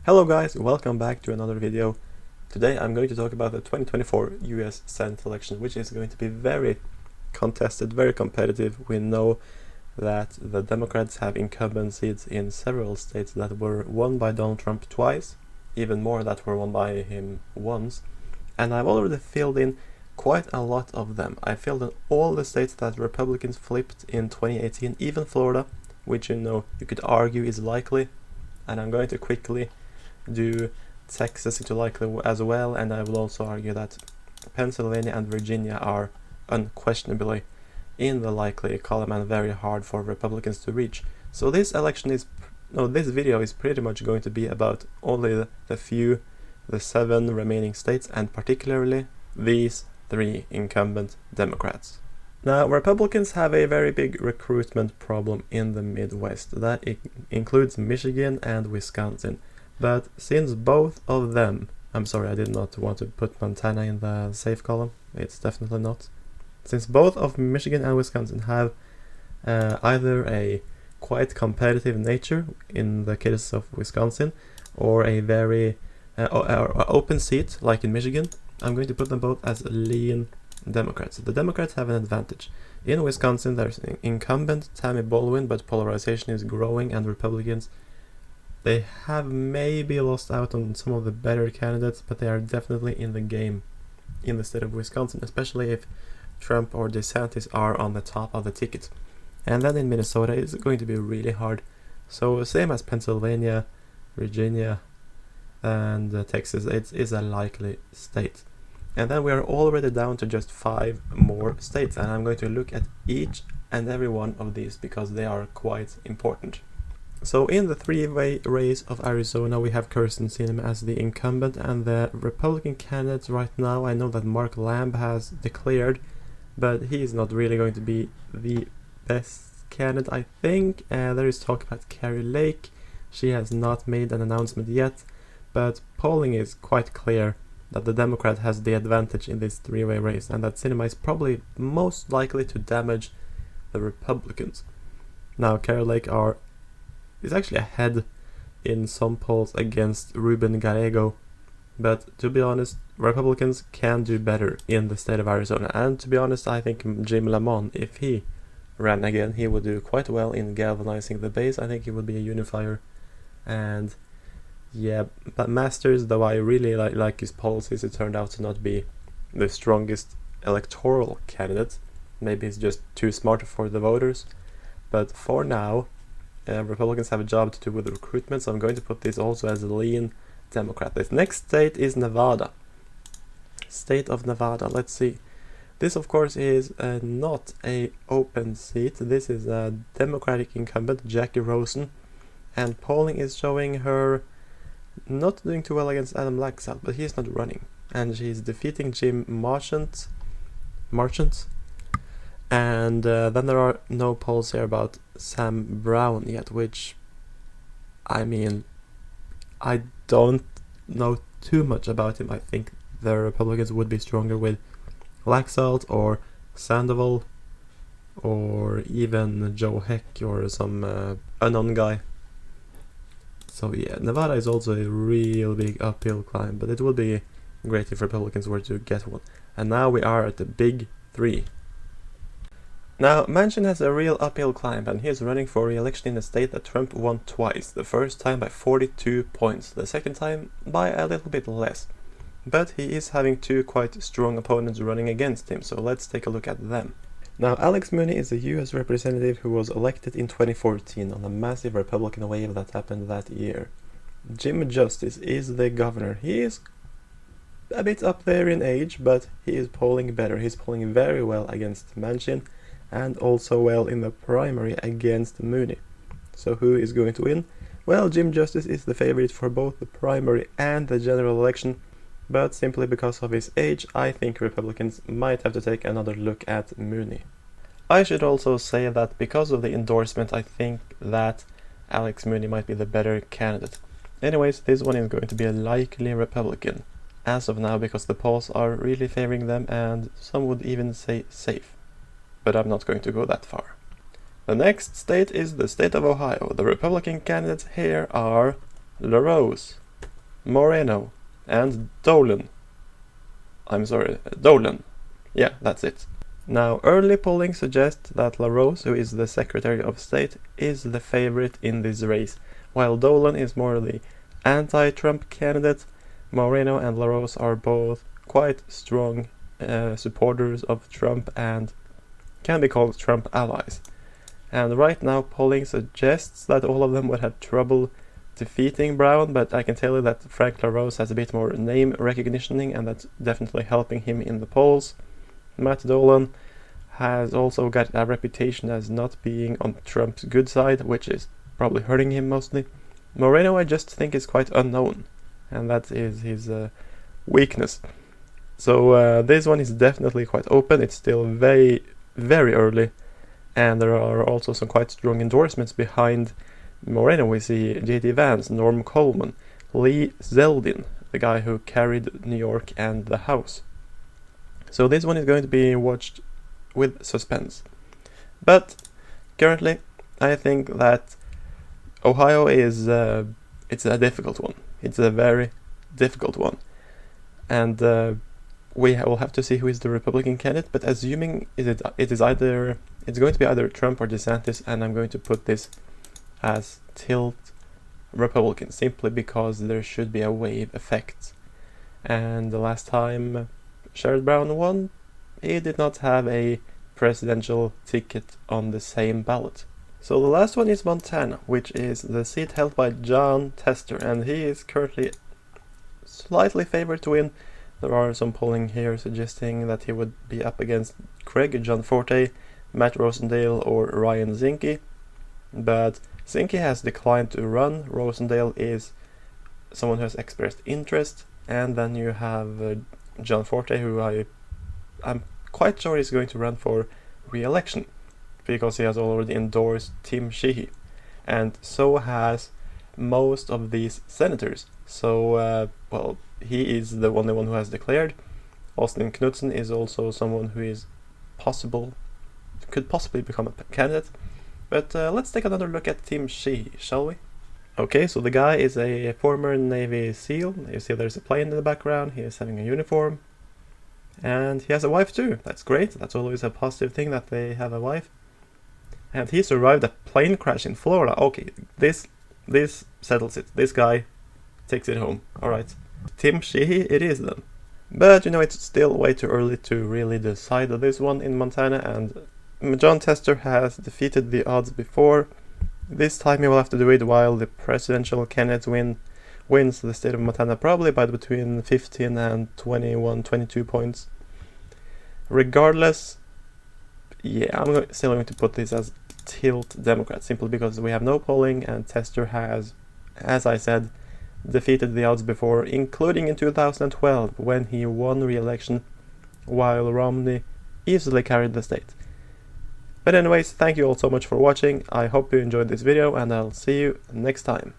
Hello guys, welcome back to another video. Today I'm going to talk about the 2024 US Senate election, which is going to be very contested, very competitive. We know that the Democrats have incumbent seats in several states that were won by Donald Trump twice, even more that were won by him once, and I've already filled in quite a lot of them. I filled in all the states that Republicans flipped in 2018, even Florida, which you could argue is likely, and I'm going to quickly do Texas into likely as well, and I will also argue that Pennsylvania and Virginia are unquestionably in the likely column and very hard for Republicans to reach. So this video is pretty much going to be about only the 7 remaining states, and particularly these 3 incumbent Democrats. Now, Republicans have a very big recruitment problem in the Midwest. That includes Michigan and Wisconsin. But since both of them, I'm sorry, I did not want to put Montana in the safe column, it's definitely not. Since both of Michigan and Wisconsin have either a quite competitive nature in the case of Wisconsin, or a very open seat like in Michigan, I'm going to put them both as lean Democrats. The Democrats have an advantage. In Wisconsin there's an incumbent Tammy Baldwin, but polarization is growing and Republicans, they have maybe lost out on some of the better candidates, but they are definitely in the game in the state of Wisconsin, especially if Trump or DeSantis are on the top of the ticket. And then in Minnesota it's going to be really hard. So same as Pennsylvania, Virginia and Texas, it is a likely state. And then we are already down to just 5 more states, and I'm going to look at each and every one of these because they are quite important. So in the 3-way race of Arizona, we have Kyrsten Sinema as the incumbent, and the Republican candidates right now, I know that Mark Lamb has declared, but he is not really going to be the best candidate, I think. There is talk about Kari Lake. She has not made an announcement yet, but polling is quite clear that the Democrat has the advantage in this 3-way race, and that Sinema is probably most likely to damage the Republicans. Now, Kari Lake is actually ahead in some polls against Ruben Gallego, but to be honest, Republicans can do better in the state of Arizona, and to be honest, I think Jim Lamont, if he ran again, he would do quite well in galvanizing the base. I think he would be a unifier, and yeah, but Masters, though I really like his policies, it turned out to not be the strongest electoral candidate. Maybe he's just too smart for the voters, but for now Republicans have a job to do with the recruitment, so I'm going to put this also as a lean Democrat. This next state is Nevada. State of Nevada, let's see. This of course is not a open seat. This is a Democratic incumbent, Jackie Rosen, and polling is showing her not doing too well against Adam Laxalt, but he's not running, and she's defeating Jim Marchant. And then there are no polls here about Sam Brown yet, which, I mean, I don't know too much about him. I think the Republicans would be stronger with Laxalt or Sandoval or even Joe Heck or some unknown guy. So yeah, Nevada is also a real big uphill climb, but it would be great if Republicans were to get one. And now we are at the big 3. Now, Manchin has a real uphill climb, and he is running for re-election in a state that Trump won twice, the first time by 42 points, the second time by a little bit less. But he is having 2 quite strong opponents running against him, so let's take a look at them. Now, Alex Mooney is a US representative who was elected in 2014 on a massive Republican wave that happened that year. Jim Justice is the governor. He is a bit up there in age, but he is polling better. He's polling very well against Manchin, and also well in the primary against Mooney. So who is going to win? Well, Jim Justice is the favorite for both the primary and the general election, but simply because of his age, I think Republicans might have to take another look at Mooney. I should also say that because of the endorsement, I think that Alex Mooney might be the better candidate. Anyways, this one is going to be a likely Republican, as of now, because the polls are really favoring them, and some would even say safe. But I'm not going to go that far. The next state is the state of Ohio. The Republican candidates here are LaRose, Moreno, and Dolan. Dolan. Yeah, that's it. Now, early polling suggests that LaRose, who is the Secretary of State, is the favorite in this race, while Dolan is more the anti-Trump candidate. Moreno and LaRose are both quite strong supporters of Trump and can be called Trump allies. And right now, polling suggests that all of them would have trouble defeating Brown, but I can tell you that Frank LaRose has a bit more name recognition, and that's definitely helping him in the polls. Matt Dolan has also got a reputation as not being on Trump's good side, which is probably hurting him mostly. Moreno, I just think, is quite unknown, and that is his weakness. So this one is definitely quite open. It's still very, very early, and there are also some quite strong endorsements behind Moreno. We see J.D. Vance, Norm Coleman, Lee Zeldin, the guy who carried New York and the House. So this one is going to be watched with suspense. But currently, I think that Ohio is it's a difficult one. It's a very difficult one, and we will have to see who is the Republican candidate. But assuming it's going to be either Trump or DeSantis, and I'm going to put this as tilt Republican, simply because there should be a wave effect. And the last time Sherrod Brown won, he did not have a presidential ticket on the same ballot. So the last one is Montana, which is the seat held by Jon Tester, and he is currently slightly favored to win. There are some polling here suggesting that he would be up against Craig Gianforte, Matt Rosendale, or Ryan Zinke, but Zinke has declined to run. Rosendale is someone who has expressed interest, and then you have Gianforte, who I'm quite sure is going to run for re-election, because he has already endorsed Tim Sheehy, and so has most of these senators. So, well, he is the only one who has declared. Austin Knudsen is also someone who could possibly become a candidate. But let's take another look at Tim Sheehy, shall we? Okay, so the guy is a former Navy SEAL. You see there's a plane in the background. He is having a uniform. And he has a wife too. That's great. That's always a positive thing that they have a wife. And he survived a plane crash in Florida. Okay, this settles it. This guy takes it home. Alright. Tim Sheehy it is then. But you know, it's still way too early to really decide this one in Montana, and Jon Tester has defeated the odds before. This time he will have to do it while the presidential candidate wins the state of Montana, probably by between 15 and 21, 22 points. Regardless, yeah, I'm still going to put this as tilt Democrat, simply because we have no polling, and Tester has, as I said, defeated the odds before, including in 2012 when he won re-election while Romney easily carried the state. But anyways, thank you all so much for watching. I hope you enjoyed this video, and I'll see you next time.